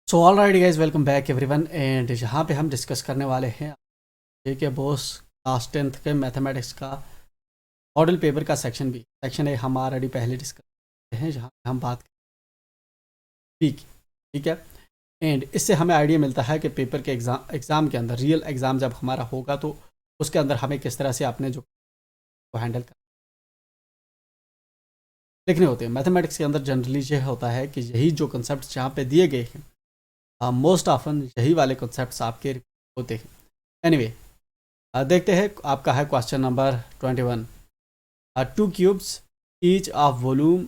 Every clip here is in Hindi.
So all right guys, welcome back everyone. And यहाँ पे हम डिस्कस करने वाले हैं ये के बोस क्लास 10th के मैथमेटिक्स का मॉडल पेपर का सेक्शन ए हम ऑलरेडी पहले डिस्कस करते हैं, जहाँ पे हम बात ठीक ठीक है। एंड इससे हमें आइडिया मिलता है कि पेपर के एग्ज़ाम के अंदर, रियल एग्ज़ाम जब हमारा होगा तो उसके अंदर हमें किस तरह से अपने जो को हैंडल कर लिखने होते हैं। मैथमेटिक्स के अंदर जनरली ये होता है कि यही जो कंसेप्ट जहाँ पे दिए गए हैं, मोस्ट ऑफन यही वाले कंसेप्ट आपके होते हैं। एनीवे, देखते हैं आपका है question number 21। Two cubes each of volume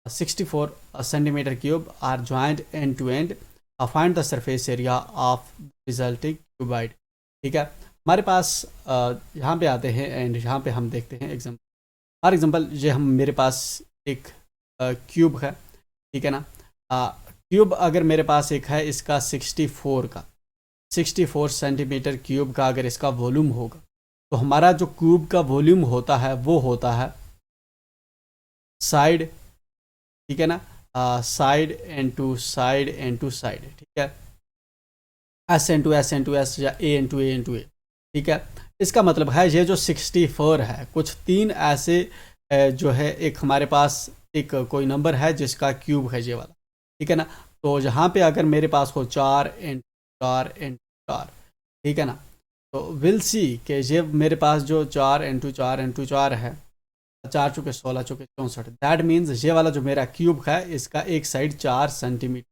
64 centimetre cube are joint end to end. Find the surface area of resulting cuboid. ठीक है, हमारे पास यहाँ पे आते हैं एंड यहाँ पे हम देखते हैं एग्जाम्पल। फॉर एग्जाम्पल ये हम मेरे पास एक क्यूब है, ठीक है ना। क्यूब अगर मेरे पास एक है, इसका 64 सेंटीमीटर क्यूब का अगर इसका वॉल्यूम होगा, तो हमारा जो क्यूब का वॉल्यूम होता है वो होता है साइड, ठीक है ना, side into side into side, ठीक है, S into S into S या A into A into A. ठीक है, इसका मतलब है ये जो 64 है, कुछ तीन ऐसे जो है, एक हमारे पास एक कोई नंबर है जिसका क्यूब है ये वाला, ठीक है ना। तो यहाँ पे अगर मेरे पास हो 4 ठीक है ना, तो विल सी कि ये मेरे पास जो 4 है, 4 × 16 = 64। दैट मीन्स ये वाला जो मेरा क्यूब है, इसका एक साइड 4 सेंटीमीटर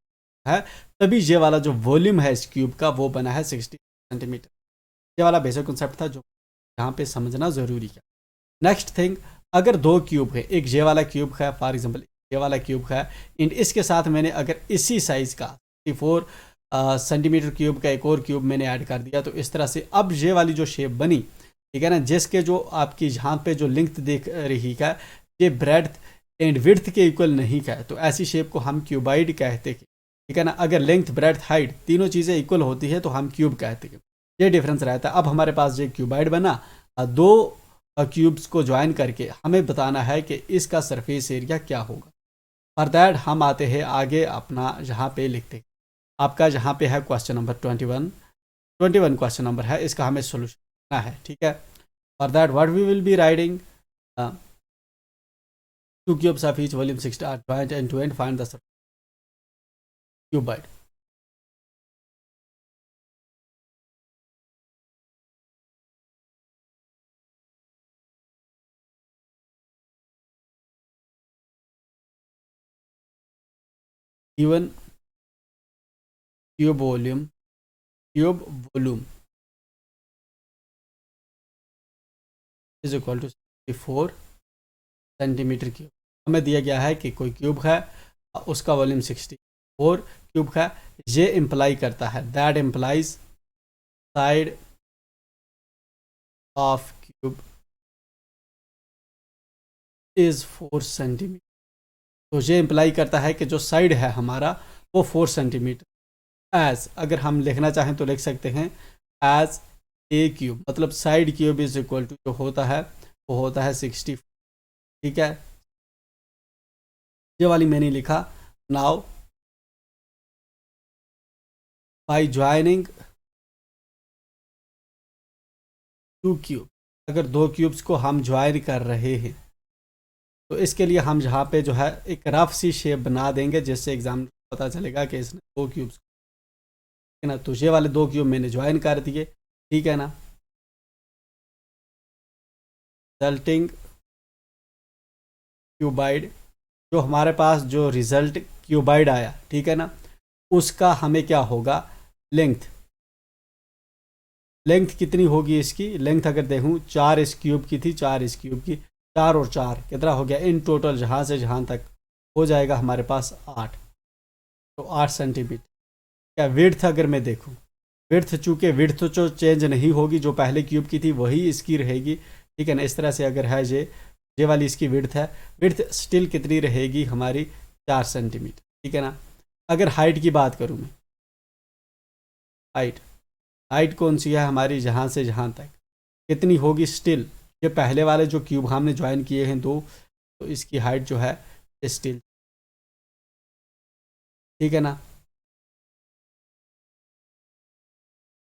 है, तभी ये वाला जो वॉल्यूम है इस क्यूब का वो बना है 60 सेंटीमीटर। ये वाला बेसिक कॉन्सेप्ट था जो यहाँ पे समझना ज़रूरी है। नेक्स्ट थिंग, अगर दो क्यूब है, एक ये वाला क्यूब है, फॉर एग्जांपल ये वाला क्यूब है, एंड इसके साथ मैंने अगर इसी साइज़ का 64 सेंटीमीटर क्यूब का एक और क्यूब मैंने ऐड कर दिया, तो इस तरह से अब ये वाली जो शेप बनी, ठीक है ना, जिसके जो आपकी यहाँ पे जो लेंथ देख रही है, ये ब्रेड्थ एंड विड्थ के इक्वल नहीं है, तो ऐसी शेप को हम क्यूबाइड कहते हैं। ठीक है ना, अगर लेंथ ब्रेड्थ हाइट तीनों चीज़ें इक्वल होती है तो हम क्यूब कहते हैं। ये डिफरेंस रहता है। अब हमारे पास ये क्यूबाइड बना, दो क्यूब्स को ज्वाइन करके हमें बताना है कि इसका सरफेस एरिया क्या होगा। फॉर दैट हम आते हैं आगे, अपना यहाँ पे लिखते हैं। आपका यहाँ पे है क्वेश्चन नंबर 21 क्वेश्चन नंबर है, इसका हमें सोल्यूशन करना है। ठीक है, for that what we will be writing, two cubes of each volume 60 are joint end to end, find the cuboid. Given cube volume is equal to 64 centimetre cube. हमें दिया गया है कि कोई क्यूब है, उसका वॉल्यूम 64 क्यूब है। ये इम्प्लाई करता है, that implies side of cube is 4 centimetre. तो ये इम्प्लाई करता है कि जो साइड है हमारा वो 4 सेंटीमीटर। एज अगर हम लिखना चाहें तो लिख सकते हैं एज ए क्यूब, मतलब side cube is equal to जो होता है वो होता है 60। ठीक है, ये वाली मैंने लिखा। Now by joining two cube, अगर दो क्यूब्स को हम ज्वाइन कर रहे हैं तो इसके लिए हम यहाँ पे जो है एक रफ सी शेप बना देंगे, जिससे एग्जाम पता चलेगा कि इसने दो क्यूब्स, है ना। तो ये वाले दो क्यूब मैंने ज्वाइन कर दिए, ठीक है ना। रिजल्टिंग क्यूबाइड, जो हमारे पास जो रिजल्ट क्यूबाइड आया, ठीक है ना, उसका हमें क्या होगा, लेंथ। लेंथ कितनी होगी इसकी, लेंथ अगर देखूँ 4 इस क्यूब की थी, 4 इस क्यूब की, 4 और 4 कितना हो गया इन टोटल, जहाँ से जहाँ तक हो जाएगा हमारे पास 8, तो 8 सेंटीमीटर। क्या विड्थ अगर मैं देखूँ, विड्थ चूँकि विड्थ तो जो चेंज नहीं होगी, जो पहले क्यूब की थी वही इसकी रहेगी, ठीक है ना। इस तरह से अगर है ये वाली इसकी विड्थ है, विड्थ स्टिल कितनी रहेगी हमारी, 4 सेंटीमीटर, ठीक है ना। अगर हाइट की बात करूँ मैं, हाइट हाइट कौन सी है हमारी, जहाँ से जहाँ तक कितनी होगी, स्टिल ये पहले वाले जो क्यूब हमने ज्वाइन किए हैं दो, तो इसकी हाइट जो है स्टिल ठीक है ना।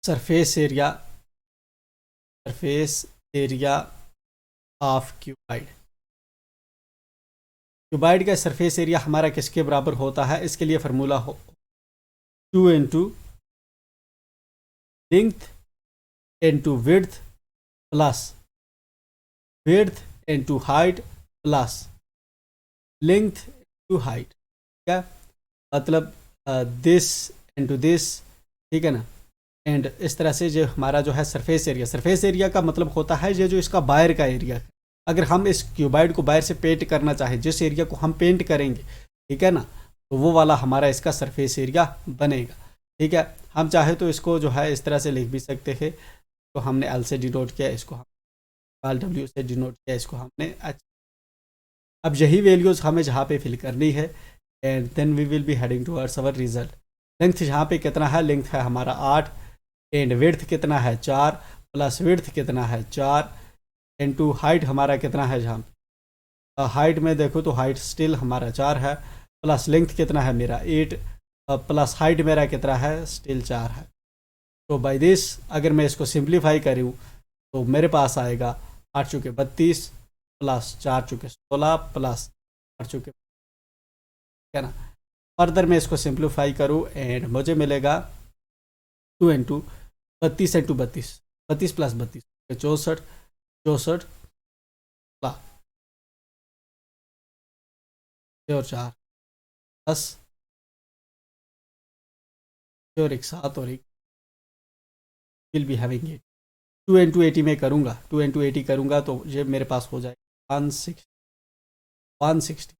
Surface area, surface area of cuboid, cuboid का सरफेस एरिया हमारा किसके बराबर होता है? इसके लिए फार्मूला हो 2 into length into width plus width into height plus length into height. क्या मतलब? दिस इंटू दिस, ठीक है ना। एंड इस तरह से जो हमारा जो है सरफेस एरिया, सरफेस एरिया का मतलब होता है ये जो इसका बाहर का एरिया है। अगर हम इस क्यूबाइड को बाहर से पेंट करना चाहें, जिस एरिया को हम पेंट करेंगे, ठीक है ना, तो वो वाला हमारा इसका सरफेस एरिया बनेगा। ठीक है। हम चाहे तो इसको जो है इस तरह से लिख भी सकते थे, तो हमने एल से डिनोट किया, इसको हम एल डब्ल्यू से डिनोट किया, इसको हमने एच। अब यही वैल्यूज हमें जहाँ पे फिल करनी है, and then we will be heading towards our result. Length यहाँ पे कितना है? लेंथ है हमारा 8, एंड विड्थ कितना है? 4, प्लस विड्थ कितना है? 4, इनटू हाइट हमारा कितना है? जहाँ हाइट में देखो तो हाइट स्टिल हमारा 4 है, प्लस लेंथ कितना है मेरा? 8, प्लस हाइट मेरा कितना है? स्टिल 4 है। तो बाय दिस अगर मैं इसको सिंप्लीफाई करूँ तो मेरे पास आएगा 8 चुके 32 प्लस 4 चुके 16 प्लस 4 चुके, है ना। फर्दर मैं इसको सिंप्लीफाई करूँ एंड मुझे मिलेगा 2 इंटू 32 बत्तीस प्लस 32 64, 64 प्लस और 4 10 और एक 7 और एक will be having it. 2 into 80 में करूँगा, 2 इंटू 80 करूँगा तो ये मेरे पास हो जाएगा 160।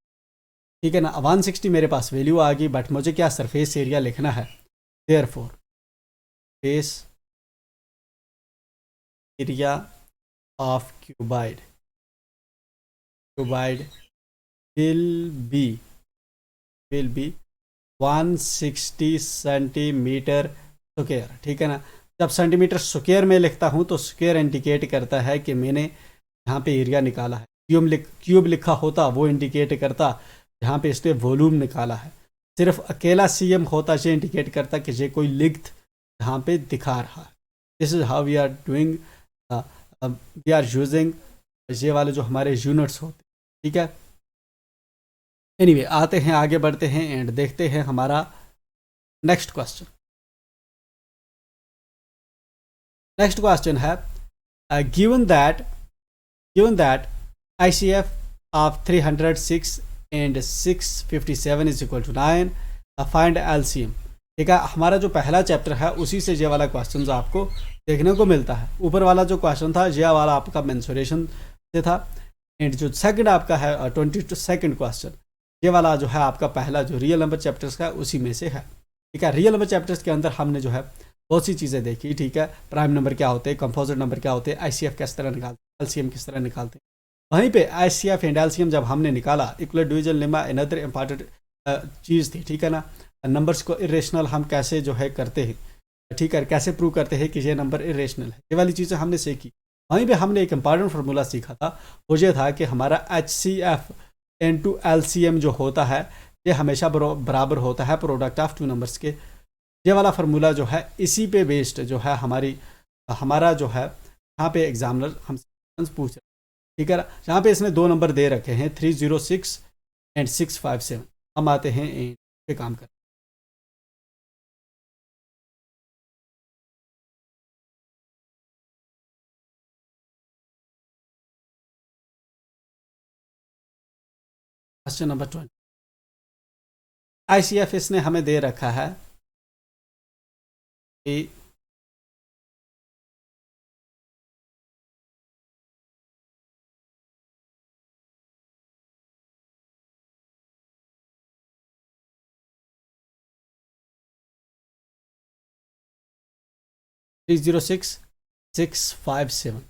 ठीक है ना। 160 मेरे पास वैल्यू आ गई, बट मुझे क्या सरफेस एरिया लिखना है। Therefore face area of cuboid, cuboid will be will be 160 centimetre square. ठीक है ना। जब सेंटीमीटर स्क्वायर में लिखता हूँ तो स्क्वायर इंडिकेट करता है कि मैंने यहाँ पे एरिया निकाला है। क्यूब लिखा होता वो इंडिकेट करता यहाँ पे इसने वॉल्यूम निकाला है। सिर्फ अकेला सीएम होता ये इंडिकेट करता कि ये कोई लेंथ यहाँ पे दिखा रहा है। This is how we are doing, we are using ये वाले जो हमारे यूनिट्स होते हैं। ठीक है। एनीवे आते हैं, आगे बढ़ते हैं एंड देखते हैं हमारा नेक्स्ट क्वेश्चन। नेक्स्ट क्वेश्चन है given that ICF of 306 and 657 is equal to 9, find LCM। ठीक है। हमारा जो पहला चैप्टर है उसी से ये वाला क्वेश्चन आपको देखने को मिलता है। ऊपर वाला जो क्वेश्चन था ये वाला आपका मेंसुरेशन से था, एंड जो सेकंड आपका है 22nd क्वेश्चन, ये वाला जो है आपका पहला जो रियल नंबर चैप्टर्स का उसी में से है। ठीक है। रियल नंबर चैप्टर्स के अंदर हमने जो है बहुत सी चीज़ें देखी। ठीक है। प्राइम नंबर क्या होते हैं, कंपोजिट नंबर क्या होते हैं, ICF किस तरह निकालते हैं, LCM किस तरह निकालते हैं। वहीं पे ICF एंड LCM जब हमने निकाला, equal division lemma another important चीज़ थी। ठीक है ना। नंबर्स को इरेशनल हम कैसे जो है करते हैं, ठीक है, कैसे प्रूव करते हैं कि ये नंबर इरेशनल है, ये वाली चीज़ें हमने सीखी। वहीं पे हमने एक इंपॉर्टेंट फार्मूला सीखा था, वो ये था कि हमारा HCF इंटू LCM जो होता है ये हमेशा बराबर होता है प्रोडक्ट ऑफ टू नंबर्स के। ये वाला फार्मूला जो है इसी पे बेस्ड जो है हमारा जो है यहाँ पे एग्जामिनर हमसे पूछ रहे। ठीक है। यहाँ पे इसने दो नंबर दे रखे हैं 306 एंड 657। हम आते हैं पे काम कर। क्वेश्चन नंबर 20, ICF इसने हमें दे रखा है कि 306 657।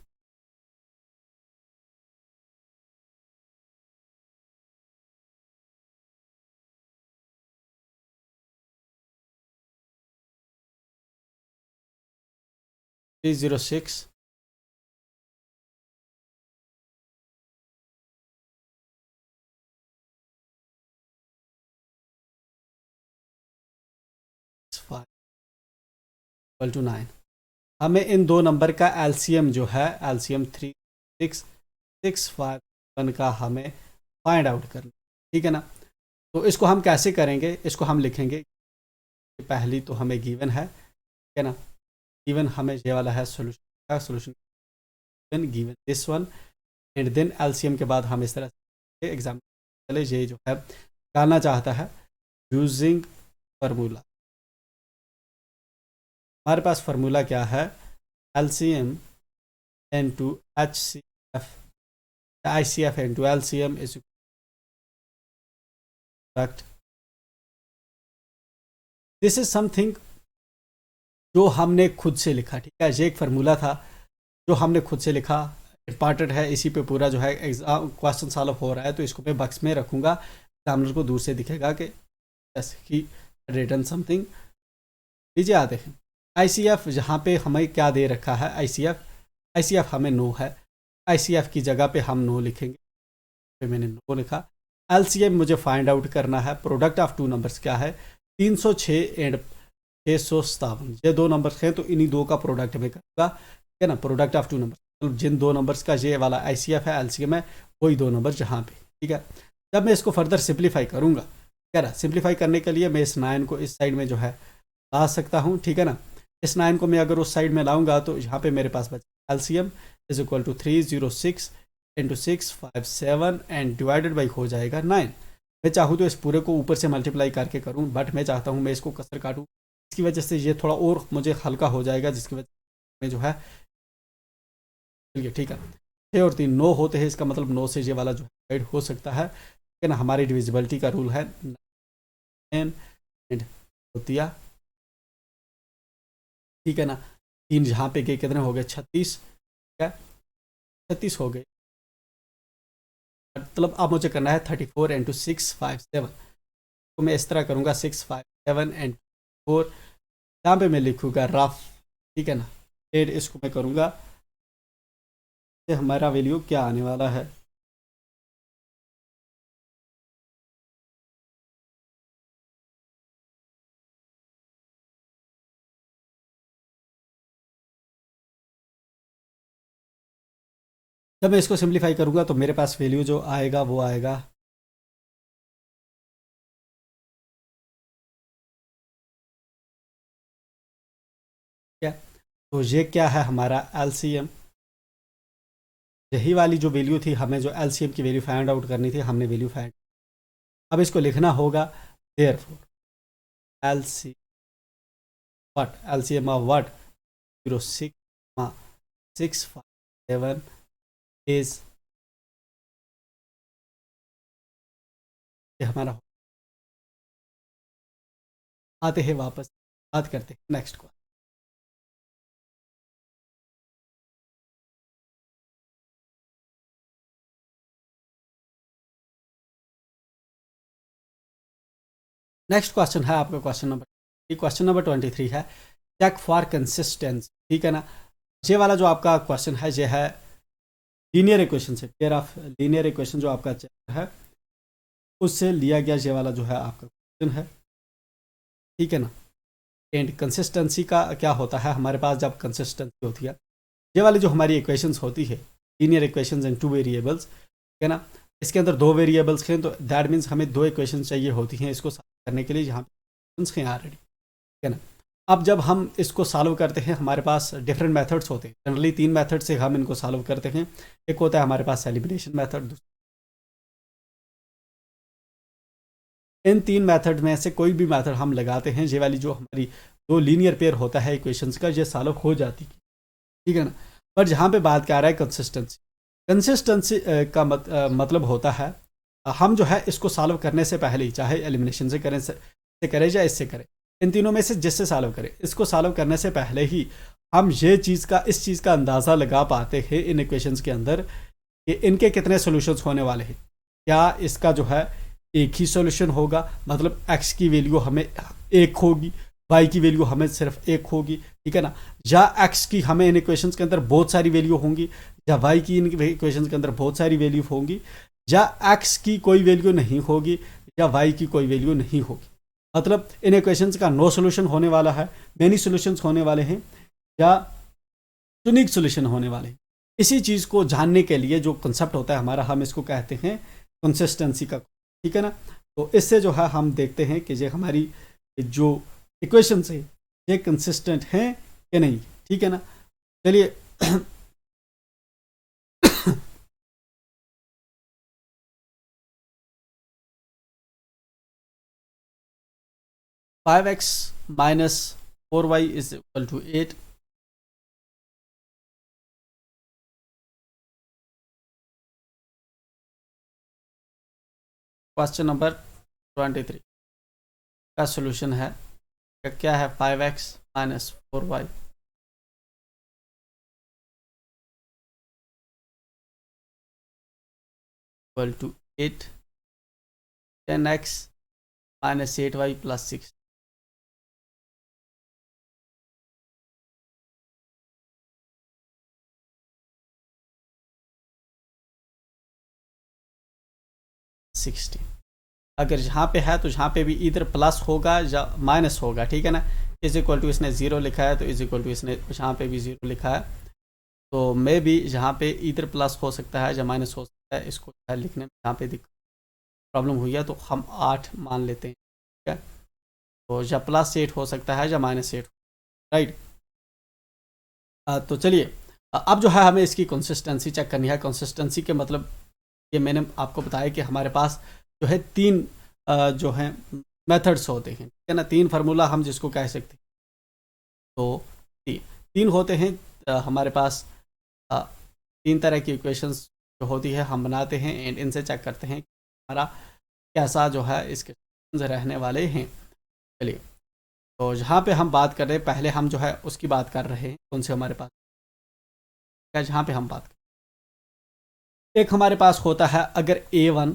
Three zero six equal to 9। हमें इन दो नंबर का एलसीएम जो है, एलसीएम 36651 का हमें फाइंड आउट करना, ठीक है ना। तो इसको हम कैसे करेंगे, इसको हम लिखेंगे, पहली तो हमें गिवन है, ठीक है ना। गिवन हमें ये वाला है solution, solution given this one, and then LCM के बाद हम इस तरह से एग्जाम चले, ये जो है निकालना चाहता है यूजिंग फार्मूला। हमारे पास फार्मूला क्या है, LCM into HCF, ICF into LCM is product. This is something जो हमने खुद से लिखा, ठीक है। ये एक फार्मूला था जो हमने खुद से लिखा, इंपॉर्टेंट है, इसी पे पूरा जो है एग्जाम क्वेश्चन सॉल्व हो रहा है, तो इसको मैं बक्स में रखूंगा, एग्जामिनर को दूर से दिखेगा कि ही रिटन समथिंग। लीजिए आते हैं आईसीएफ, जहाँ पे हमें क्या दे रखा है, आईसीएफ हमें नो है, आईसीएफ की जगह पे हम नो लिखेंगे, पे मैंने नो लिखा। एलसीएम मुझे फाइंड आउट करना है, प्रोडक्ट ऑफ टू नंबर्स क्या है, 306 एंड 657, ये दो नंबर्स हैं, तो इन्हीं दो का प्रोडक्ट में करूँगा, ठीक है ना। प्रोडक्ट ऑफ टू नंबर्स मतलब जिन दो नंबर्स का ये वाला आईसीएफ है, एलसीएम है, वही दो नंबर जहाँ पे, ठीक है। जब मैं इसको फर्दर सिंप्लीफाई करूँगा, ठीक है ना, सिंप्लीफाई करने के लिए मैं इस 9 को इस साइड में जो है ला सकता हूँ, ठीक है ना। इस 9 को मैं अगर उस साइड में लाऊंगा तो यहाँ पे मेरे पास बचा LCM is equal to 306 into 657 and divided by हो जाएगा 9। मैं चाहूँ तो इस पूरे को ऊपर से मल्टीप्लाई करके करूँ, बट मैं चाहता हूँ मैं इसको कसर काटूँ, इसकी वजह से ये थोड़ा और मुझे हल्का हो जाएगा, जिसकी वजह से जो है, चलिए ठीक है। 6 और 3 9 होते हैं, इसका मतलब 9 से ये वाला जो डिवाइड हो सकता है, ठीक है ना। हमारी डिविजिबिलिटी का रूल है 9 एंड होतिया, ठीक है ना। 3 जहाँ पे गए कितने हो गए, 36, ठीक है, 36 हो गए, मतलब अब मुझे करना है 34 इंटू 657, तो मैं इस तरह करूँगा 657 एंड 4, यहाँ पे मैं लिखूँगा रफ, ठीक है ना। फिर इसको मैं करूँगा, हमारा वैल्यू क्या आने वाला है, जब मैं इसको सिंप्लीफाई करूँगा तो मेरे पास वैल्यू जो आएगा वो आएगा, क्या, तो ये क्या है हमारा एलसीएम, यही वाली जो वैल्यू थी, हमें जो एलसीएम की वैल्यू फाइंड आउट करनी थी, हमने वैल्यू फाइंड, अब इसको लिखना होगा therefore LC what, LCM of what, 0657 is, ये हमारा, आते हैं वापस, बात करते हैं नेक्स्ट को। नेक्स्ट क्वेश्चन है आपका क्वेश्चन नंबर 23 है, चेक फॉर कंसिस्टेंसी, ठीक है ना। ये वाला जो आपका क्वेश्चन है, ये है लीनियर इक्वेशन से, पेयर ऑफ लीनियर इक्वेशन जो आपका चैप्टर है उससे लिया गया ये वाला जो है आपका क्वेश्चन है, ठीक है ना। एंड कंसिस्टेंसी का क्या होता है, हमारे पास जब कंसिस्टेंसी होती है, ये वाली जो हमारी इक्वेशंस होती है, लीनियर इक्वेशंस एंड 2 वेरिएबल्स, ठीक है ना, इसके अंदर 2 वेरिएबल्स हैं, तो दैट मीन्स हमें 2 इक्वेशन चाहिए होती हैं इसको सॉल्व करने के लिए, यहाँ पे हैं ऑलरेडी, ठीक है ना। अब जब हम इसको सॉल्व करते हैं, हमारे पास डिफरेंट मेथड्स होते हैं, जनरली 3 मेथड से हम इनको सॉल्व करते हैं। एक होता है हमारे पास एलिमिनेशन मेथड, इन 3 मेथड में से कोई भी मेथड हम लगाते हैं, ये वाली जो हमारी 2 लीनियर पेयर होता है इक्वेशंस का, ये सॉल्व हो जाती है, ठीक है ना। पर जहाँ पे बात कर रहा है कंसिस्टेंसी, कंसिस्टेंसी का मतलब होता है, हम जो है इसको सॉल्व करने से पहले ही, चाहे एलिमिनेशन से करें, से करें या इससे करें, इन तीनों में से जिससे सॉल्व करें, इसको सॉल्व करने से पहले ही हम ये चीज़ का, इस चीज़ का अंदाज़ा लगा पाते हैं इन इक्वेशंस के अंदर कि इनके कितने सॉल्यूशंस होने वाले हैं। क्या इसका जो है एक ही सॉल्यूशन होगा, मतलब एक्स की वैल्यू हमें एक होगी, वाई की वैल्यू हमें सिर्फ एक होगी, ठीक है ना, या एक्स की हमें इन इक्वेशंस के अंदर बहुत सारी वैल्यू होंगी, या वाई की इन इक्वेशंस के अंदर बहुत सारी वैल्यू होंगी, या एक्स की कोई वैल्यू नहीं होगी, या वाई की कोई वैल्यू नहीं होगी। मतलब इन इक्वेशंस का नो सोल्यूशन होने वाला है, मेनी सोल्यूशंस होने वाले हैं, या यूनिक सोल्यूशन होने वाले हैं। इसी चीज़ को जानने के लिए जो कंसेप्ट होता है हमारा, हम इसको कहते हैं कंसिस्टेंसी का, ठीक है ना। तो इससे जो है हम देखते हैं कि ये हमारी जो इक्वेशंस है ये कंसिस्टेंट हैं कि नहीं, ठीक है ना। चलिए 5x minus 4y is equal to 8. Question number 23 का सॉल्यूशन है, क्या है 5x minus 4y equal to 8, 10x minus 8y plus 6. अगर यहाँ पे है तो यहाँ पे भी इधर प्लस होगा या माइनस होगा, ठीक है ना। इज इक्वल टू इसने ज़ीरो लिखा है तो इज इक्वल टू इसने यहाँ पे भी ज़ीरो लिखा है, तो मे भी यहाँ पे इधर प्लस हो सकता है या माइनस हो सकता है। इसको लिखने में यहाँ पे प्रॉब्लम हुई है तो हम 8 मान लेते हैं, ठीक है। तो या प्लस 8 हो सकता है या माइनस 8, राइट। तो चलिए अब जो है हमें इसकी कंसिस्टेंसी चेक करनी है। कंसिस्टेंसी के मतलब ये मैंने आपको बताया कि हमारे पास जो है 3 जो है मेथड्स होते हैं, ठीक है ना। 3 फार्मूला हम जिसको कह सकते हैं, तो 3 होते हैं हमारे पास। 3 तरह की इक्वेशंस जो होती है हम बनाते हैं एंड इनसे चेक करते हैं हमारा कैसा जो है इसके रहने वाले हैं। चलिए तो जहाँ पे हम बात कर रहे हैं, पहले हम जो है उसकी बात कर रहे हैं कौन से हमारे पास क्या, जहाँ पे हम बात कर, एक हमारे पास होता है अगर a1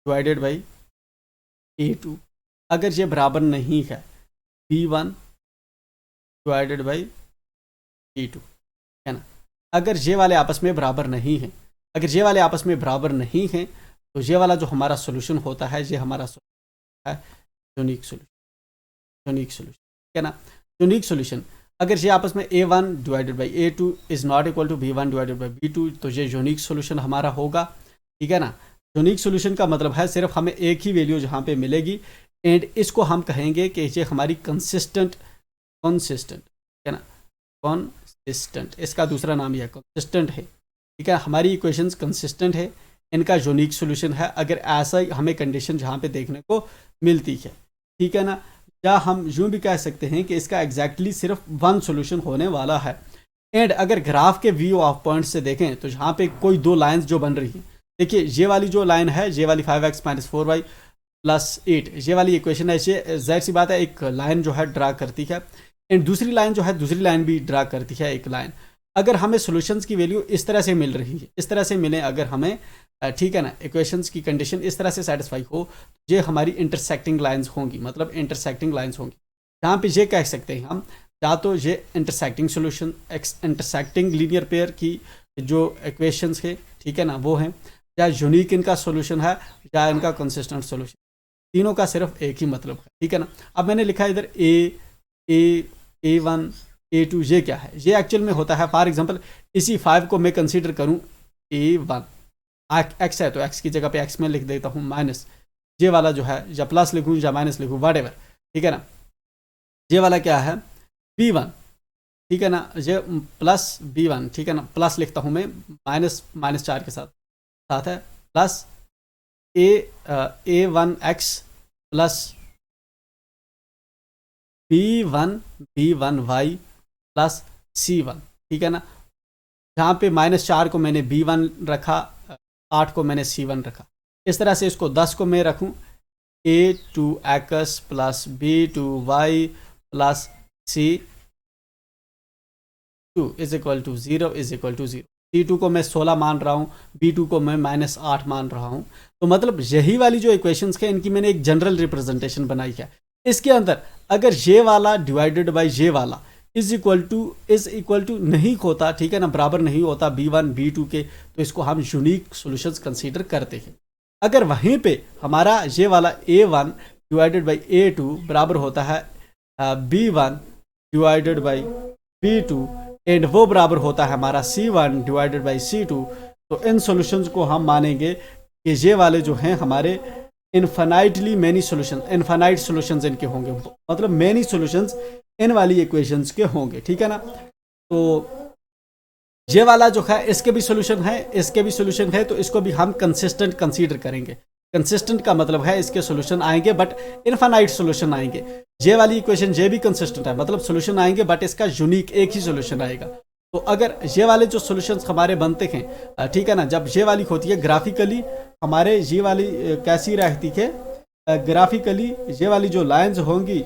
डिवाइडेड बाई a2, अगर ये बराबर नहीं है b1 डिवाइडेड बाई b2, है ना। अगर ये वाले आपस में बराबर नहीं हैं, अगर ये वाले आपस में बराबर नहीं हैं तो ये वाला जो हमारा सोल्यूशन होता है ये हमारा सोल्यूशन है यूनिक सोल्यूशन, यूनिक सोल्यूशन, ठीक है ना। यूनिक सोल्यूशन अगर ये आपस में a1 divided by a2 is not equal to b1 divided by b2 तो ये यूनिक सोल्यूशन हमारा होगा, ठीक है ना। यूनिक सोल्यूशन का मतलब है सिर्फ हमें एक ही वैल्यू जहाँ पे मिलेगी एंड इसको हम कहेंगे कि ये हमारी कंसिस्टेंट, है ना, कंसिस्टेंट, इसका दूसरा नाम यह कंसिस्टेंट है, ठीक है। हमारी इक्वेशंस कंसिस्टेंट है, इनका यूनिक सोल्यूशन है अगर ऐसा हमें कंडीशन जहाँ पे देखने को मिलती है, ठीक है ना। या हम यूँ भी कह सकते हैं कि इसका एग्जैक्टली सिर्फ 1 सोल्यूशन होने वाला है। एंड अगर ग्राफ के व्यू ऑफ पॉइंट से देखें तो यहाँ पे कोई 2 लाइंस जो बन रही हैं, देखिए ये वाली जो लाइन है, ये वाली 5x माइनस 4y प्लस 8, ये वाली इक्वेशन है, ये जाहिर सी बात है एक लाइन जो है ड्रा करती है एंड दूसरी लाइन जो है दूसरी लाइन भी ड्रा करती है एक लाइन। अगर हमें सॉल्यूशंस की वैल्यू इस तरह से मिल रही है, इस तरह से मिले अगर हमें, ठीक है ना, इक्वेशंस की कंडीशन इस तरह से सेटिस्फाई हो, ये हमारी इंटरसेक्टिंग लाइंस होंगी, मतलब इंटरसेक्टिंग लाइंस होंगी। यहाँ पे ये कह सकते हैं हम या तो ये intersecting solution, intersecting linear pair की जो इक्वेशंस है, ठीक है ना, वो हैं, या यूनिक इनका सोल्यूशन है या इनका कंसिस्टेंट सोल्यूशन, तीनों का सिर्फ एक ही मतलब है, ठीक है ना। अब मैंने लिखा है इधर a1 a2, ये क्या है, ये एक्चुअल में होता है, फॉर एग्जांपल इसी 5 को मैं कंसीडर करूं a1, x है तो x की जगह पे x में लिख देता हूं माइनस, ये वाला जो है या प्लस लिखूं या माइनस लिखूं व्हाटएवर, ठीक है ना। ये वाला क्या है b1, ठीक है ना, ये प्लस b1, ठीक है ना, प्लस लिखता हूं मैं माइनस 4 के साथ है, plus a1x plus b1y plus c1, ठीक है ना। जहाँ पे -4 को मैंने b1 रखा, 8 को मैंने c1 रखा, इस तरह से इसको 10 को मैं रखूँ a2x plus b2y plus c2 is equal to 0 is equal to 0। c2 को मैं 16 मान रहा हूँ, b2 को मैं -8 मान रहा हूँ। तो मतलब यही वाली जो इक्वेशंस है इनकी मैंने एक जनरल रिप्रेजेंटेशन बनाई है। इसके अंदर अगर ये वाला डिवाइडेड बाय ये वाला इज इक्वल टू नहीं होता, ठीक है ना, बराबर नहीं होता b1 b2 के, तो इसको हम यूनिक सॉल्यूशंस कंसीडर करते हैं। अगर वहीं पे हमारा ये वाला a1 डिवाइडेड बाई A2 बराबर होता है B1 divided by B2 and वो बराबर होता है हमारा C1 डिवाइडेड बाई C2। तो इन सॉल्यूशंस को हम मानेंगे कि ये वाले जो हैं हमारे infinitely many solution, infinite solutions इनके होंगे, मतलब मैनी सॉल्यूशंस इन वाली इक्वेशंस के होंगे, ठीक है ना। तो ये वाला जो है इसके भी सॉल्यूशन है, इसके भी सॉल्यूशन है, तो इसको भी हम कंसिस्टेंट कंसीडर करेंगे। कंसिस्टेंट का मतलब है इसके सॉल्यूशन आएंगे बट इनफाइनाइट सॉल्यूशन आएंगे। ये वाली इक्वेशन ये भी कंसिस्टेंट है, मतलब सॉल्यूशन आएंगे बट इसका यूनिक एक ही सॉल्यूशन आएगा। तो अगर ये वाले जो सॉल्यूशंस हमारे बनते हैं, ठीक है ना, जब ये वाली होती है ग्राफिकली, हमारे ये वाली कैसी रहती है ग्राफिकली, ये वाली जो लाइंस होंगी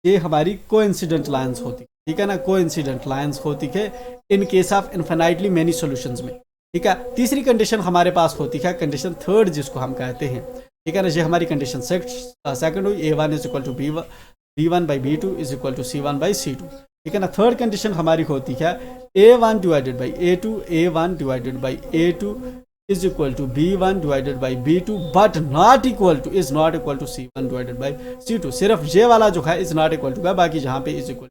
ये हमारी कोइंसिडेंट लाइंस होती, ठीक है ना, कोइंसिडेंट लाइंस होती है in case of infinitely many solutions में, ठीक है। तीसरी कंडीशन हमारे पास होती है कंडीशन थर्ड जिसको हम कहते हैं, ठीक है ना। ये हमारी कंडीशन सेकंड हुई A1 is equal to B1 by B2 is equal to C1 by C2, ठीक है ना। थर्ड कंडीशन हमारी होती है A1 divided by A2, A1 divided by A2 is equal to B1 divided by B2 but not equal to, is not equal to C1 divided by C2। सिर्फ ये वाला जो है इज नॉट इक्वल टू है, बाकी जहाँ पे इज इक्वल।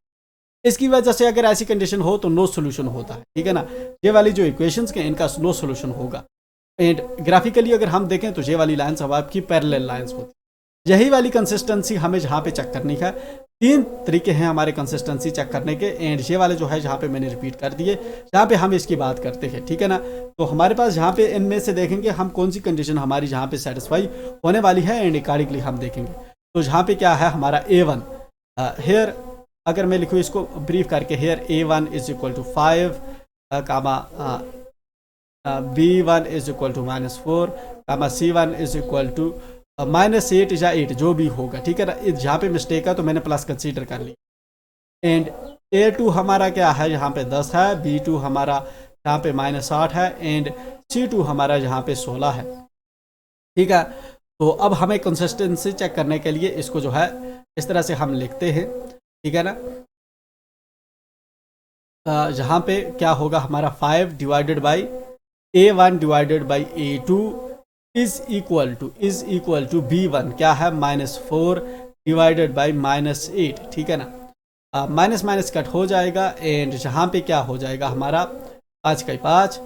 इसकी वजह से अगर ऐसी कंडीशन हो तो नो सोल्यूशन होता है, ठीक है ना। ये वाली जो इक्वेशंस के इनका नो सोल्यूशन होगा। एंड ग्राफिकली अगर हम देखें तो ये वाली लाइंस अब आपकी पैरेलल लाइंस होती है। यही वाली कंसिस्टेंसी हमें जहाँ पे चेक करनी है। तीन तरीके हैं हमारे कंसिस्टेंसी चेक करने के, एंड ये वाले जो है जहाँ पे मैंने रिपीट कर दिए, जहाँ पे हम इसकी बात करते हैं, ठीक है ना। तो हमारे पास जहाँ पे इनमें से देखेंगे हम कौन सी कंडीशन हमारी जहाँ पे सेटिस्फाई होने वाली है, एंड अकॉर्डिंगली हम देखेंगे। तो जहाँ पे क्या है हमारा A1 हेयर, अगर मैं लिखूँ इसको ब्रीफ करके, here A1 is equal to 5 comma B1 is equal to -4 comma C1 is equal to -8 या 8 जो भी होगा, ठीक है ना। जहाँ पे मिस्टेक है तो मैंने प्लस कंसीडर कर लिया। एंड A2 हमारा क्या है यहाँ पे 10 है, B2 हमारा यहाँ पे -8 है, एंड C2 हमारा यहाँ पे 16 है, ठीक है। तो अब हमें कंसिस्टेंसी चेक करने के लिए इसको जो है इस तरह से हम लिखते हैं, ठीक है ना। यहाँ पे क्या होगा हमारा 5 divided by A1 divided by A2 is equal to B1 क्या है -4 डिवाइडेड बाई -8, ठीक है ना। माइनस माइनस कट हो जाएगा, एंड यहाँ पे क्या हो जाएगा हमारा 5 का 5,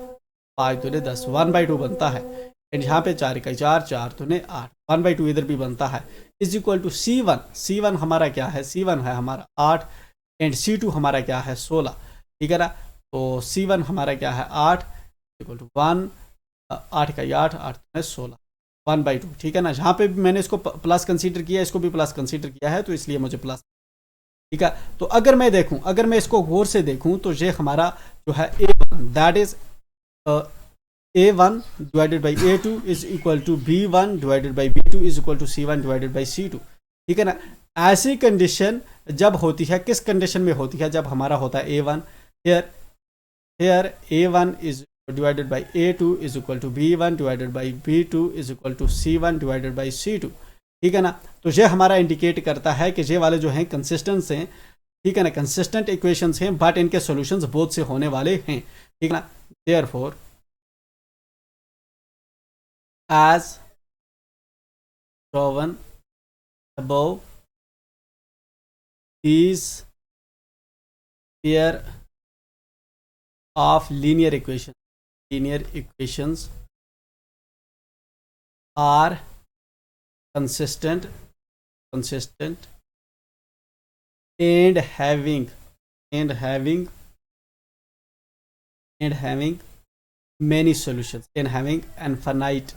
5 दूने 10, 1/2 बनता है। एंड यहाँ पे 4 का 4, 4 दूने 8, 1/2 इधर भी बनता है, इज इक्वल टू C1 हमारा क्या है, C1 है हमारा 8, एंड C2 हमारा क्या है 16, ठीक है ना। तो C1 हमारा क्या है 8 इक्वल टू 1, 8 का 8, 8 में 16, 1/2, ठीक है ना। जहाँ पे भी मैंने इसको प्लस कंसीडर किया, इसको भी प्लस कंसीडर किया है, तो इसलिए मुझे प्लस, ठीक है। तो अगर मैं देखूं, अगर मैं इसको गौर से देखूं तो ये हमारा जो है A1 that is A1 divided by A2 is equal to B1 divided by B2 is equal to C1 divided by C2, ठीक है ना। ऐसी कंडीशन जब होती है, किस कंडीशन में होती है, जब हमारा होता है A1 here A1 is divided by A2 is equal to B1 divided by B2 is equal to C1 divided by C2, ठीक है ना। तो ये हमारा इंडिकेट करता है कि ये वाले जो हैं कंसिस्टेंट हैं, ठीक है ना, कंसिस्टेंट इक्वेशंस हैं, बट इनके सॉल्यूशंस बोथ से होने वाले हैं, ठीक है ना। Therefore as shown above, these pair of linear equations are consistent and having many solutions, and having infinite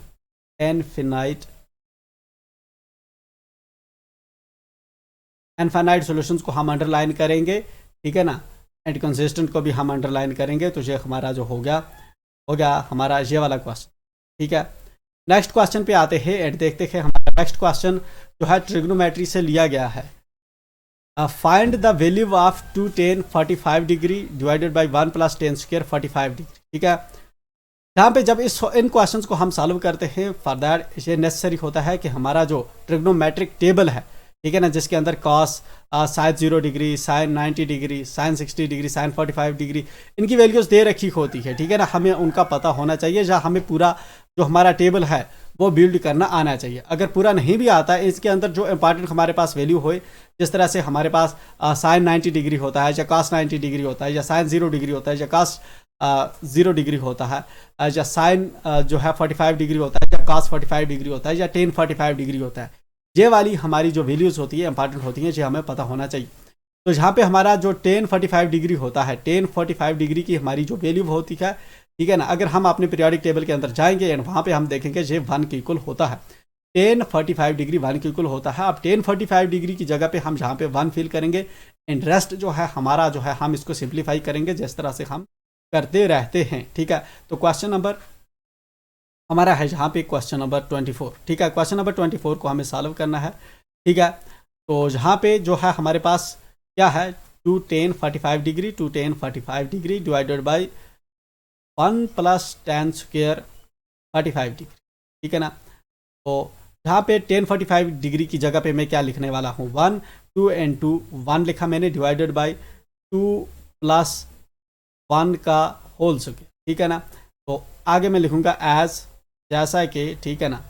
solutions को हम अंडरलाइन करेंगे, ठीक है ना। एंड कंसिस्टेंट को भी हम अंडरलाइन करेंगे। तो ये हमारा जो हो गया हमारा ये वाला क्वेश्चन, ठीक है। नेक्स्ट क्वेश्चन पे आते हैं एंड देखते हैं। हमारा नेक्स्ट क्वेश्चन जो है ट्रिग्नोमेट्री से लिया गया है। Find the value of 2 tan 45 degree divided by 1 + tan square 45 degree, ठीक है। यहाँ पे जब इन क्वेश्चंस को हम सॉल्व करते हैं, फॉर दैट ये नेसेसरी होता है कि हमारा जो ट्रिग्नोमेट्रिक टेबल है, ठीक है ना, जिसके अंदर cos sine 0 degree, sine 90 degree, sine 60 degree, sine 45 degree, इनकी वैल्यूज़ दे रखी होती है। ठीक है ना, हमें उनका पता होना चाहिए, या हमें पूरा जो हमारा टेबल है वो बिल्ड करना आना चाहिए। अगर पूरा नहीं भी आता है, इसके अंदर जो इंपॉर्टेंट हमारे पास वैल्यू हो, जिस तरह से हमारे पास साइन 90 डिग्री होता है, या कॉस 90 डिग्री होता है, या साइन 0 डिग्री होता है, या कॉस 0 डिग्री होता है, या साइन जो है 45 डिग्री होता है, या कॉस 45 डिग्री होता है, या टेन 45 डिग्री होता है। ये वाली हमारी जो वैल्यूज़ होती है इंपॉर्टेंट होती हैं, ये हमें पता होना चाहिए। तो यहाँ पे हमारा जो टेन 45 डिग्री होता है, टेन 45 डिग्री की हमारी जो वैल्यू होती है, ठीक है ना, अगर हम अपने पीरियोडिक टेबल के अंदर जाएंगे एंड वहाँ पे हम देखेंगे ये 1 के इक्वल होता है। टेन 45 डिग्री 1 के इक्वल होता है। अब टेन 45 डिग्री की जगह पे हम यहाँ पे 1 फिल करेंगे एंड रेस्ट जो है हमारा जो है हम इसको सिंप्लीफाई करेंगे, जिस तरह से हम करते रहते हैं। ठीक है, तो क्वेश्चन नंबर हमारा है यहाँ पे क्वेश्चन नंबर 24। ठीक है, क्वेश्चन नंबर 24 को हमें सॉल्व करना है। ठीक है, तो यहाँ पे जो है हमारे पास क्या है, 2 tan 45 degree, 2 tan 45 degree divided by 1 + tan square 45 degree. ठीक है ना, तो यहाँ पे tan 45 डिग्री की जगह पे मैं क्या लिखने वाला हूँ, 1, 2 and 2, 1 लिखा मैंने, डिवाइडेड बाई 2 + 1 का होल स्क्वायर। ठीक है ना, तो आगे मैं लिखूँगा एज, जैसा कि, ठीक है ना,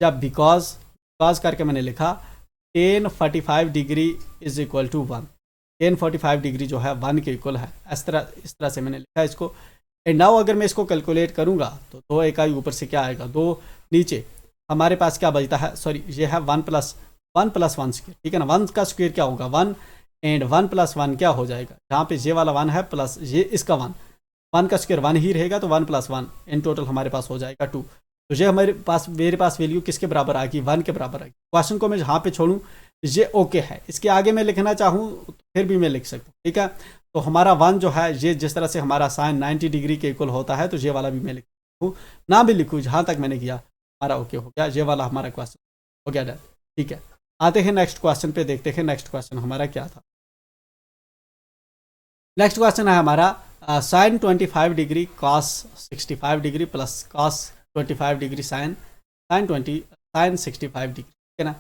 जब बिकॉज करके मैंने लिखा tan 45 degree is equal to 1, tan 45 degree जो है 1 के इक्वल है। इस तरह से मैंने लिखा इसको। एंड नाउ अगर मैं इसको कैलकुलेट करूँगा तो 2 इकाई ऊपर से क्या आएगा, 2 नीचे, हमारे पास क्या बचता है, सॉरी ये है 1 + 1 स्क्वायर। ठीक है ना, 1 का स्क्वायर क्या होगा 1, एंड 1 + 1 क्या हो जाएगा, जहाँ पे ये वाला 1 है प्लस ये इसका 1 का स्क्वायर 1 ही रहेगा, तो 1 + 1 इन टोटल हमारे पास हो जाएगा 2। तो ये मेरे पास वैल्यू किसके बराबर आ गई, 1 के बराबर आ गई। क्वेश्चन को मैं जहाँ पे छोड़ूँ ये ओके है, इसके आगे मैं लिखना चाहूँ तो फिर भी मैं लिख सकता हूँ। ठीक है, तो हमारा 1 जो है ये जिस तरह से हमारा साइन 90 डिग्री के इक्वल होता है, तो ये वाला भी मैं लिख हूँ, ना भी लिखूँ, जहाँ तक मैंने किया हमारा ओके हो गया, ये वाला हमारा क्वेश्चन हो गया डन। ठीक है, आते हैं नेक्स्ट क्वेश्चन पे, देखते हैं नेक्स्ट क्वेश्चन हमारा क्या था। नेक्स्ट क्वेश्चन है हमारा sine 25 degree cos 65 degree plus cos 25 degree sine 65 degree. ठीक है ना,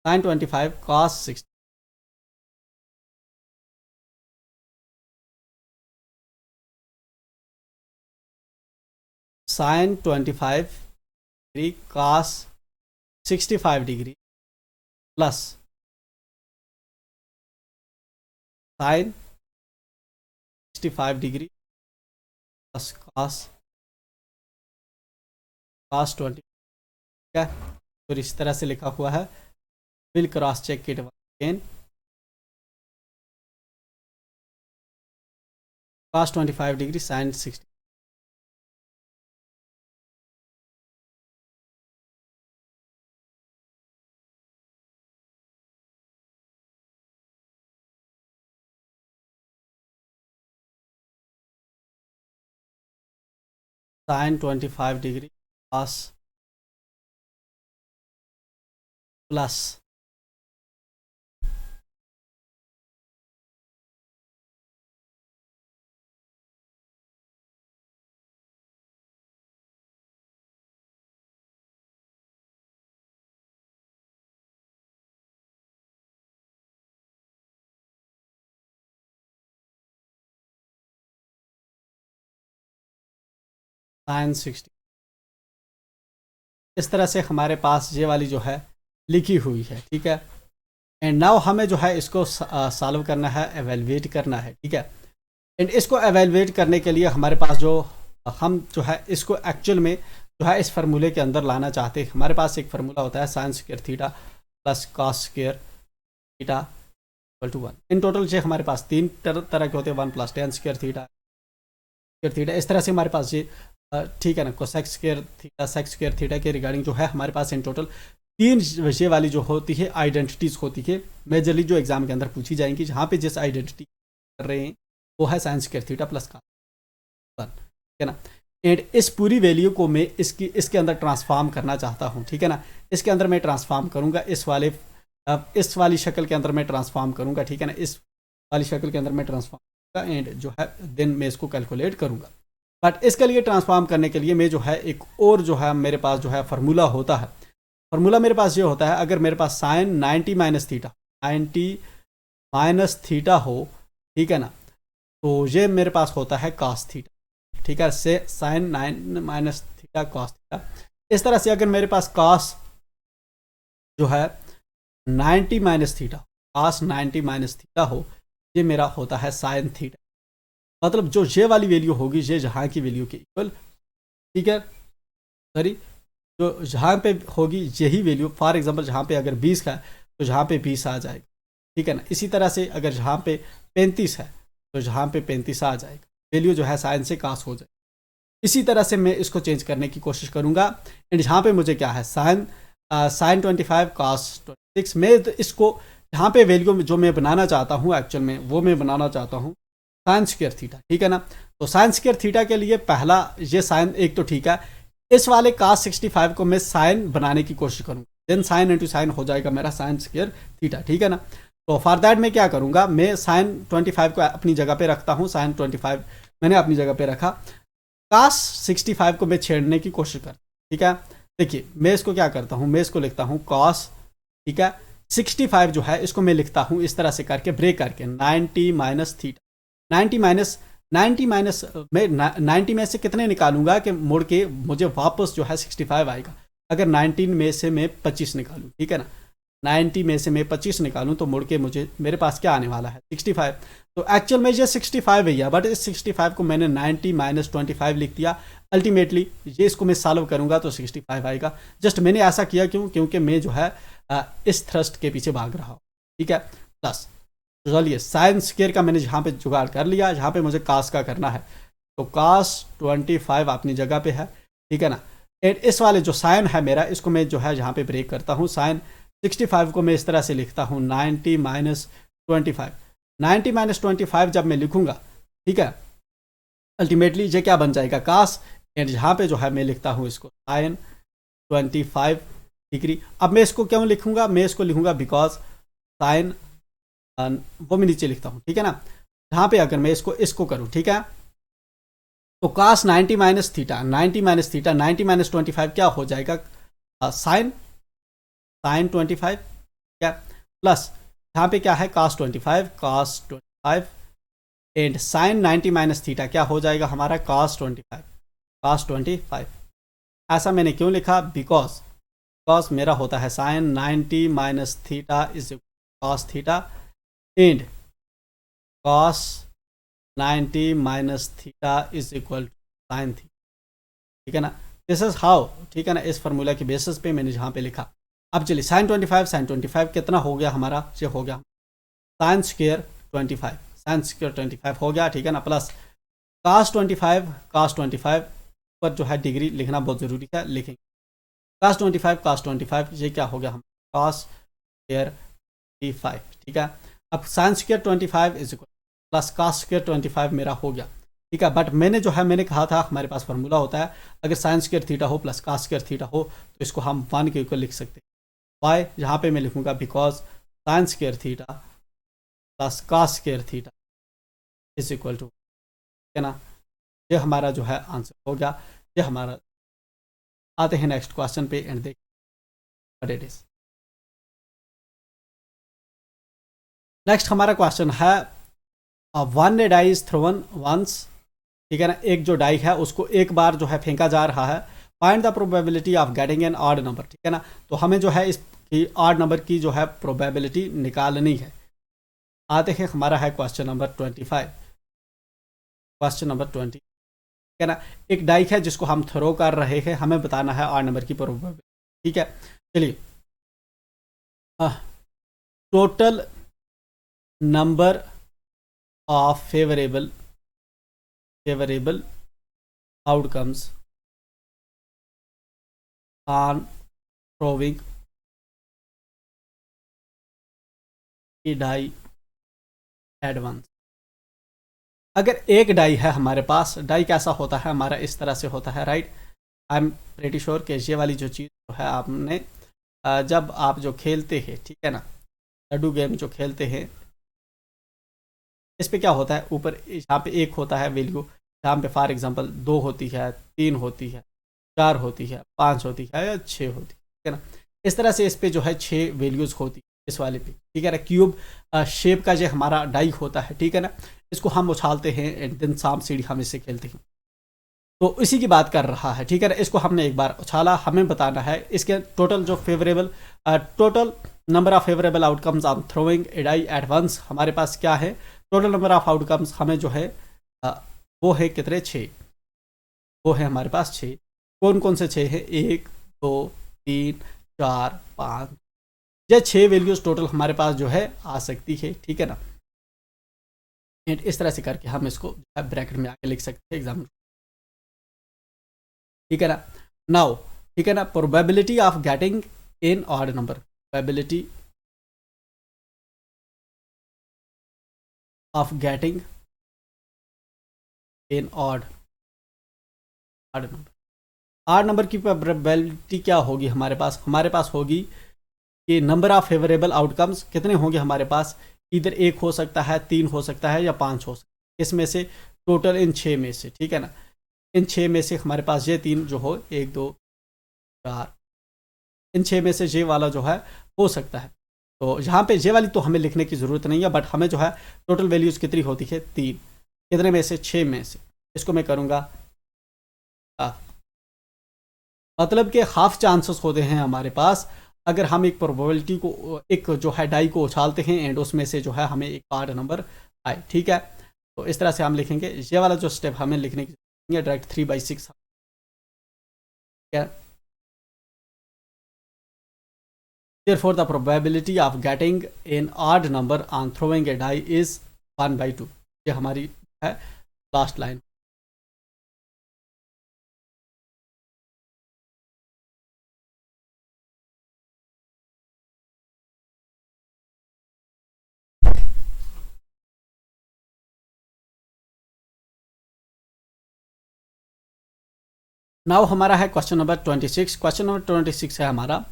sine 25 cos 60, sine 25 degree cos 65 degree plus sine 65 degree plus cos 20। ठीक है, तो इस तरह से लिखा हुआ है, will cross check it again. Cos 25 degree sine 60, sine 25 degree cos plus sine 60। इस तरह से हमारे पास ये वाली जो है लिखी हुई है। ठीक है, एंड नाउ हमें जो है इसको सॉल्व करना है, एवेलुएट करना है। ठीक है, एंड इसको एवेलुएट करने के लिए हमारे पास जो हम जो है इसको एक्चुअल में जो है इस फार्मूले के अंदर लाना चाहते हैं। हमारे पास एक फार्मूला होता है sine square theta plus cos square theta equal to 1। इन टोटल जो हमारे पास 3 तरह के होते हैं, 1 + tan स्क्वायर थीटा, इस तरह से हमारे पास ये ठीक है ना, cosec square theta sec square theta के रिगार्डिंग जो है हमारे पास इन टोटल 3 विषय वाली जो होती है आइडेंटिटीज़ होती है, मेजरली जो एग्जाम के अंदर पूछी जाएंगी, जहाँ पे जिस आइडेंटिटी कर रहे हैं वो है साइन स्क्वायर थीटा प्लस का 1। ठीक है ना, एंड इस पूरी वैल्यू को मैं इसके अंदर ट्रांसफॉर्म करना चाहता हूँ। ठीक है ना, इसके अंदर मैं ट्रांसफॉर्म करूँगा, इस वाली शक्ल के अंदर मैं ट्रांसफॉर्म करूँगा। ठीक है ना, इस वाली शक्ल के अंदर मैं ट्रांसफॉर्म करूँगा एंड जो है देन मैं इसको कैलकुलेट करूँगा। बट इसके लिए ट्रांसफॉर्म करने के लिए मैं जो है एक और जो है मेरे पास जो है फार्मूला होता है, फार्मूला मेरे पास ये होता है, अगर मेरे पास sine 90 minus theta 90 minus theta हो, ठीक है ना, तो ये मेरे पास होता है कॉस थीटा, ठीक है, से sine 9 minus theta cos theta. इस तरह से अगर मेरे पास कॉस जो है 90 minus theta, cos 90 minus theta हो, ये मेरा होता है साइन थीटा। मतलब जो ये वाली वैल्यू होगी ये जहाँ की वैल्यू के इक्वल, ठीक है, सॉरी, जो जहाँ पे होगी यही वैल्यू, फॉर एग्जांपल जहाँ पे अगर 20 है तो जहाँ पे 20 आ जाएगा, ठीक है ना। इसी तरह से अगर जहाँ पे 35 है तो जहाँ पे 35 आ जाएगा, वैल्यू जो है साइन से कास हो जाएगी। इसी तरह से मैं इसको चेंज करने की कोशिश करूँगा। एंड जहाँ पे मुझे क्या है साइन 25 कॉस 26, मैं तो इसको यहाँ पे वैल्यू जो मैं बनाना चाहता हूँ एक्चुअल में, वो मैं बनाना चाहता हूँ साइन स्क्वायर थीटा, ठीक है ना। तो साइन स्क्वायर थीटा के लिए पहला ये साइन एक तो ठीक है, इस वाले cos 65 को मैं साइन बनाने की कोशिश करूँगा, देन साइन इंटू साइन हो जाएगा मेरा साइन स्क्वायर थीटा, ठीक है ना। तो फॉर दैट मैं क्या करूँगा, मैं साइन 25 को अपनी जगह पे रखता हूँ, साइन 25 मैंने अपनी जगह पे रखा, cos 65 को मैं छेड़ने की कोशिश करता हूँ, ठीक है। देखिए मैं इसको क्या करता हूँ, मैं इसको लिखता हूँ cos, ठीक है, 65 जो है इसको मैं लिखता हूँ इस तरह से करके ब्रेक करके 90 माइनस थीटा, 90 माइनस मैं 90 में से कितने निकालूंगा कि मुड़ के मुझे वापस जो है 65 आएगा। अगर 19 में से मैं 25 निकालूँ, ठीक है ना, 90 में से मैं 25 निकालूँ तो मुड़ के मुझे मेरे पास क्या आने वाला है 65। तो एक्चुअल में ये 65 है, बट इस 65 को मैंने 90 माइनस 25 लिख दिया। अल्टीमेटली ये इसको मैं सॉल्व करूंगा तो 65 आएगा। जस्ट मैंने ऐसा किया क्योंकि मैं जो है इस थ्रस्ट के पीछे भाग रहा हूँ, ठीक है। प्लस चलिए साइन स्क्वायर का मैंने यहाँ पे जुगाड़ कर लिया, जहाँ पे मुझे कास का करना है, तो कास 25 अपनी जगह पे है, ठीक है ना। एंड इस वाले जो साइन है मेरा, इसको मैं जो है यहाँ पे ब्रेक करता हूँ, साइन 65 को मैं इस तरह से लिखता हूँ 90 माइनस 25, 90 माइनस 25 जब मैं लिखूंगा, ठीक है, अल्टीमेटली ये क्या बन जाएगा कास। एंड यहाँ पे जो है मैं लिखता हूँ इसको साइन 25 डिग्री। अब मैं इसको क्यों लिखूंगा, मैं इसको लिखूंगा बिकॉज साइन, वो मैं नीचे लिखता हूँ, ठीक है ना। यहाँ पे अगर मैं इसको करूँ, ठीक है, तो कास 90 minus theta 90 minus theta 90 minus 25 क्या हो जाएगा, साइन 25, क्या, प्लस यहाँ पे क्या है कास 25 एंड साइन 90 माइनस थीटा क्या हो जाएगा हमारा कास 25। ऐसा मैंने क्यों लिखा, बिकॉज मेरा होता है sine 90 minus theta is cos theta and cos 90 minus theta is equal to sine theta, ठीक है ना। दिस इज हाउ, ठीक है ना, इस फार्मूला के बेसिस पे मैंने जहाँ पे लिखा। अब चलिए साइन 25 कितना हो गया हमारा, ये हो गया साइन स्क्वायर 25 हो गया, ठीक है ना, प्लस कास 25 पर जो है डिग्री लिखना बहुत ज़रूरी है, लिखेंगे कास 25 ये क्या हो गया हम कास स्क्वायर 25, ठीक है। अब sine square 25 is equal plus cos square 25 मेरा हो गया, ठीक है। बट मैंने कहा था हमारे पास फार्मूला होता है, अगर साइन स्क्वायर थीटा हो प्लस कास स्क्वायर थीटा हो तो इसको हम 1 के इक्वल लिख सकते हैं। वाई यहाँ पे मैं लिखूंगा because sine square theta plus cos square theta is equal to, है ना। ये हमारा जो है आंसर हो गया, ये हमारा। आते हैं नेक्स्ट क्वेश्चन पे एंड देख व्हाट इट इज। नेक्स्ट हमारा क्वेश्चन है one die is thrown once, ठीक है ना, एक जो डाई है उसको एक बार जो है फेंका जा रहा है, find the probability of getting an odd number, ठीक है ना। तो हमें जो है इसकी ऑड नंबर की जो है प्रोबेबिलिटी निकालनी है। आते हैं हमारा है क्वेश्चन नंबर 25, क्वेश्चन नंबर 20, ठीक है ना। एक डाई है जिसको हम थ्रो कर रहे हैं, हमें बताना है ऑड नंबर की प्रोबेबिलिटी, ठीक है। चलिए total number of favourable outcomes on throwing a die at once। अगर एक डाई है हमारे पास, डाई कैसा होता है हमारा, इस तरह से होता है, right. I am pretty sure कि ये वाली जो चीज़ जो है आपने जब आप जो खेलते हैं, ठीक है ना, लड्डू गेम जो खेलते हैं, इस पे क्या होता है, ऊपर यहाँ पे एक होता है वैल्यू, यहाँ पे फॉर एग्जांपल 2 होती है, 3 होती है, 4 होती है, 5 होती है या 6 होती है ना। इस तरह से इस पे जो है 6 वैल्यूज़ होती है इस वाले पे, ठीक है ना। क्यूब शेप का जो हमारा डाई होता है, ठीक है ना, इसको हम उछालते हैं एंड दिन सांप सीढ़ी हम इससे खेलते हैं। तो इसी की बात कर रहा है, ठीक है ना। इसको हमने एक बार उछाला, हमें बताना है इसके टोटल जो favourable total number of favourable outcomes on throwing a die at once हमारे पास क्या है। टोटल नंबर ऑफ आउटकम्स हमें जो है अ, वो है कितने, 6। वो है हमारे पास 6। कौन कौन से 6 है, 1 2 3 4 5, ये 6 वैल्यूज टोटल हमारे पास जो है आ सकती है, ठीक है ना। एंड इस तरह से करके हम इसको ब्रैकेट में आके लिख सकते हैं एग्जाम, ठीक है ना। नाउ, ठीक है ना, probability of getting in odd number, probability of getting in odd number. Odd number की प्रोबेबिलिटी क्या होगी हमारे पास होगी कि नंबर ऑफ फेवरेबल आउटकम्स कितने होंगे हमारे पास, इधर 1 हो सकता है, 3 हो सकता है या 5 हो सकता है, इसमें से टोटल इन 6 में से, ठीक है ना। इन 6 में से हमारे पास ये 3 जो हो, 1 2 4, इन 6 में से ये वाला जो है हो सकता है। तो यहाँ पे ये वाली तो हमें लिखने की ज़रूरत नहीं है, बट हमें जो है टोटल वैल्यूज़ कितनी होती है, 3। कितने में से, 6 में से। इसको मैं करूँगा मतलब कि हाफ चांसेस होते हैं हमारे पास, अगर हम एक प्रोबेबिलिटी को, एक जो है डाई को उछालते हैं एंड उसमें से जो है हमें एक ऑड नंबर आए, ठीक है। तो इस तरह से हम लिखेंगे, ये वाला जो स्टेप हमें लिखने की डायरेक्ट 3/6, ठीक है। Therefore, the probability of getting an odd number on throwing a die is 1/2। ये हमारी है लास्ट लाइन। नाउ हमारा है क्वेश्चन नंबर 26। क्वेश्चन नंबर 26 है हमारा,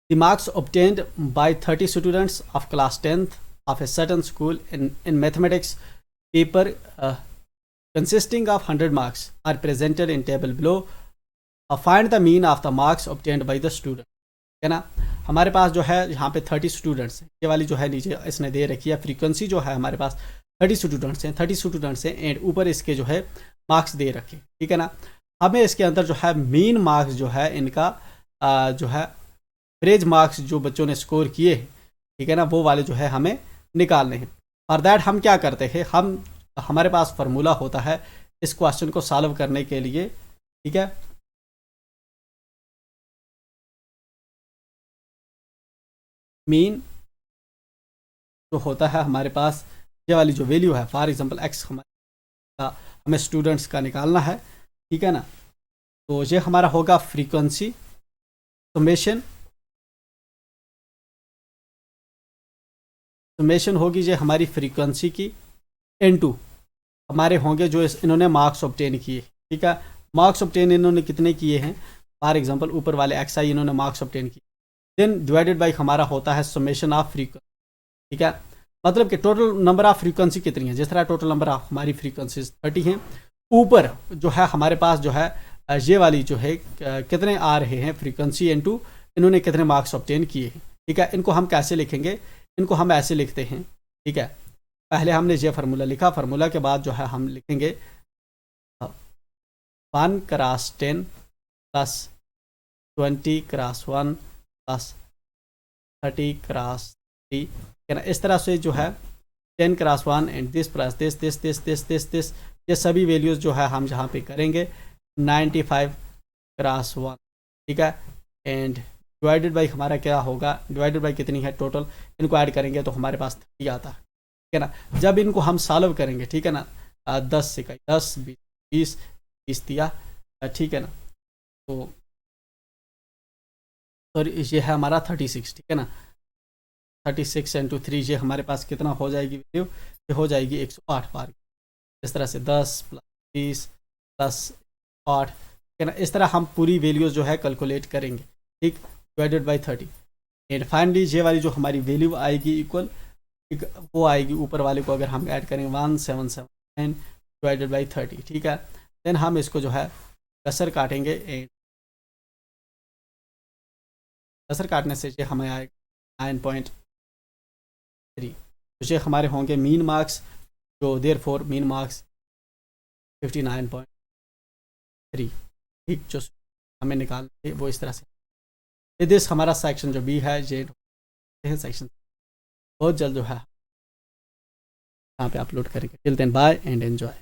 the marks obtained by 30 students of class 10th of a certain school in mathematics paper consisting of 100 marks are presented in table below। Find the mean of the marks obtained by the student, है ना। हमारे पास जो है यहाँ पे 30 स्टूडेंट्स हैं, ये वाली जो है नीचे इसने दे रखी है फ्रीक्वेंसी जो है हमारे पास 30 स्टूडेंट्स हैं, 30 स्टूडेंट्स हैं एंड ऊपर इसके जो है मार्क्स दे रखे, ठीक है ना। हमें इसके अंदर जो है मीन मार्क्स जो है इनका जो है एवरेज मार्क्स जो बच्चों ने स्कोर किए हैं, ठीक है ना, वो वाले जो है हमें निकालने हैं। फॉर दैट हम क्या करते हैं, हमारे पास फार्मूला होता है इस क्वेश्चन को सॉल्व करने के लिए, ठीक है। मीन जो होता है हमारे पास, ये वाली जो वैल्यू है, फॉर एग्जांपल एक्स हमें स्टूडेंट्स का निकालना है, ठीक है ना। तो ये हमारा होगा फ्रीक्वेंसी समेशन होगी ये हमारी फ्रीक्वेंसी की, N2 हमारे होंगे जो इन्होंने मार्क्स ऑब्टेन किए, ठीक है। मार्क्स ऑब्टेन इन्होंने कितने किए हैं, फॉर एग्जांपल ऊपर वाले XI इन्होंने मार्क्स ऑब्टेन किए, देन डिवाइडेड बाई हमारा होता है समेशन ऑफ फ्रीक्वेंसी, ठीक है। मतलब कि टोटल नंबर ऑफ फ्रीक्वेंसी कितनी है, जिस तरह टोटल नंबर ऑफ हमारी फ्रीक्वेंसी 30 हैं, ऊपर जो है हमारे पास जो है ये वाली जो है कितने आ रहे हैं फ्रीक्वेंसी N2, इन्होंने कितने मार्क्स ऑब्टेन किए हैं, ठीक है। इनको हम कैसे लिखेंगे, इनको हम ऐसे लिखते हैं, ठीक है। पहले हमने ये फार्मूला लिखा, फार्मूला के बाद जो है हम लिखेंगे 1 cross 10 plus 20 cross 1 plus 30 cross 3, है ना। इस तरह से जो है 10 cross 1 and this plus this, ये सभी वैल्यूज़ जो है हम जहाँ पे करेंगे 95 क्रॉस 1, ठीक है। एंड डिवाइडेड बाई हमारा क्या होगा, डिवाइडेड बाई कितनी है टोटल, इनको ऐड करेंगे तो हमारे पास 30 आता है, ठीक है ना। जब इनको हम सॉल्व करेंगे, ठीक है ना, 10 से 10 20 30 दिया, ठीक है ना। तो सॉरी ये है हमारा 36, ठीक है ना। 36 इंटू 3 ये हमारे पास कितना हो जाएगी वैल्यू, ये हो जाएगी 108 बार। इस तरह से 10 प्लस 20 प्लस 8, ठीक है ना। इस तरह हम पूरी वैल्यूज़ जो है कैलकुलेट करेंगे, ठीक, डिवाइडेड बाई 30 एंड फाइनली ये वाली जो हमारी वैल्यू आएगी इक्वल, वो आएगी ऊपर वाले को अगर हम ऐड करेंगे 1779 डिवाइडेड बाई 30, ठीक है। देन हम इसको जो है कसर काटेंगे एंड असर काटने से ये हमें आएगा 9.3, तो ये हमारे होंगे मीन मार्क्स, जो देयर फोर मीन मार्क्स 59.3, ठीक, जो हमें निकाल वो इस तरह से। दिस हमारा सेक्शन जो बी है ये सेक्शन बहुत जल्द जो है यहाँ पे अपलोड करेंगे। Till then bye and enjoy.